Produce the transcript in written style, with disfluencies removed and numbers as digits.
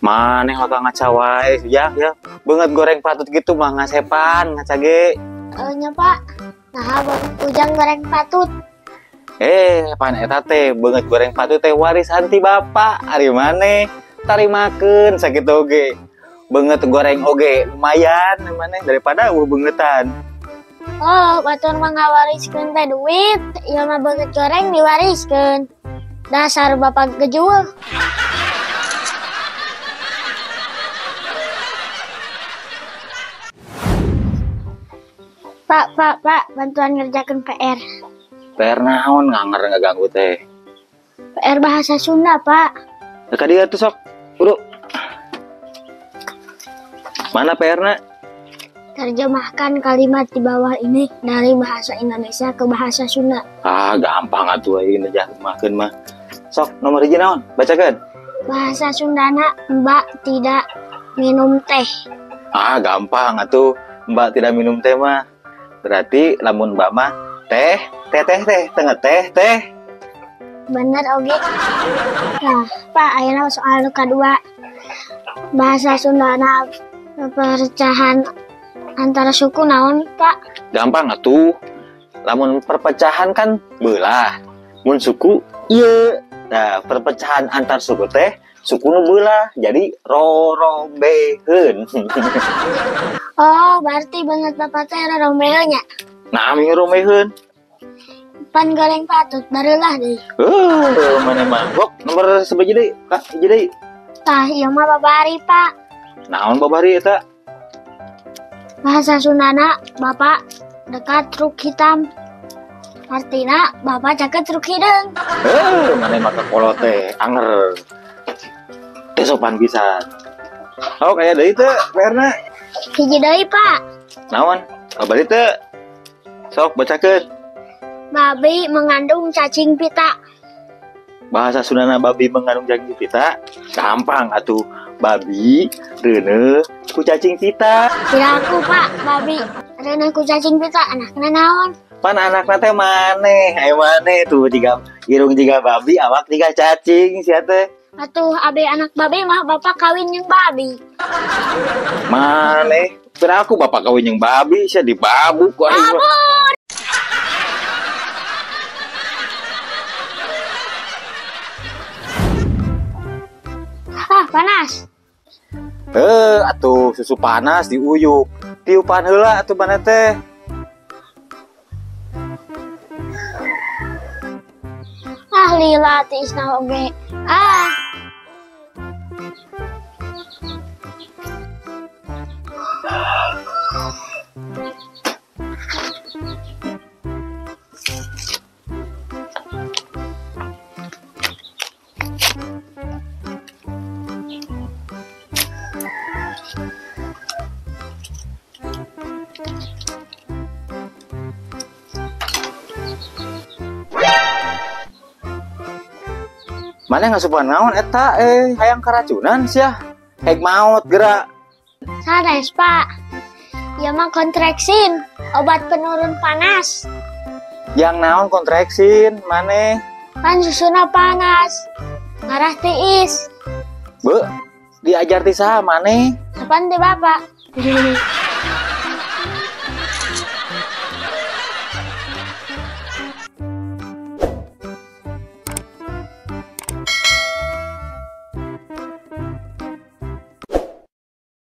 Maneh lah ngacawai ya banget goreng patut gitu mah ngasepan ngacage. Nya Pak, nah ujang goreng patut. Pan eta teh banget goreng patut teh warisan ti bapak ari maneh tarimakeun sakitu oge. Banget goreng oge lumayan maneh daripada beungetan. Oh, batur mah ngawariskeun teh duit, ieu mah banget goreng diwariskeun. Dasar bapak gejul. Pak, bantuan ngerjakan PR. PR naon nganger ngaganggu teh? PR bahasa Sunda, Pak. Ka dieu tuh sok. Buru. Mana PR-na? Terjemahkan kalimat di bawah ini dari bahasa Indonesia ke bahasa Sunda. Gampang atuh ieu terjemahkeun mah. Sok nomor hiji naon? Bacakeun. Bahasa Sundana, Mbak tidak minum teh. Gampang atuh. Mbak tidak minum teh mah. Berarti lamun Mbak mah teh tengah teh. Bener oge. Nah, Pak, ayeuna soal kedua. Bahasa Sundana perpecahan antara suku naon, Pak? Gampang atuh. Lamun perpecahan kan beulah. Mun suku ieu. Nah, perpecahan antar suku teh suku nu beulah jadi rorombeheun. Oh, berarti banget Bapak teh rorombeheun nya. Nami rorombeheun. Pan goreng patut barulah deui. Mana mah. Wok, nomor sabaraha deui? Kak, hiji deui. Tah, ieu mah babari, Pak. Naon babari eta? Bahasa Sundana, Bapak dekat truk hitam. Artina, Bapak jaket truk hideung. Mana mah kolot teh, anger. Teh sopan pisan. Oh, kaya deui teh PR-na. Hiji deui, Pak. Naon? Babari teh. Sok bacakeun. Babi mengandung cacing pita. Bahasa Sundana babi mengandung cacing pita. Gampang atuh. Babi reuneuh ku cacing pita. Tidak aku, Pak. Babi reuneuh ku cacing pita. Anakna naon? Pan anakna teh maneh? Aya maneh tuh jiga irung jiga babi, awak jiga cacing sia teh. Atuh abe anak babi mah Bapak kawin jeung babi. Maneh? Kira aku bapak kawin jeung babi, sia dibabu ku aing. Ampun. Panas. Atuh susu panas diuyuk. Tiupan heula atuh maneh teh. Lila tisna oge. Mana ngasupan naon eta hayang karacunan sia. Hek maot geura. Sanes, Pak. Ieu mah kontreksin, obat penurun panas. Yang naon kontreksin maneh? Kan susuna panas. Ngarah tiis. Diajar ti saha maneh? Kapan teh Bapak?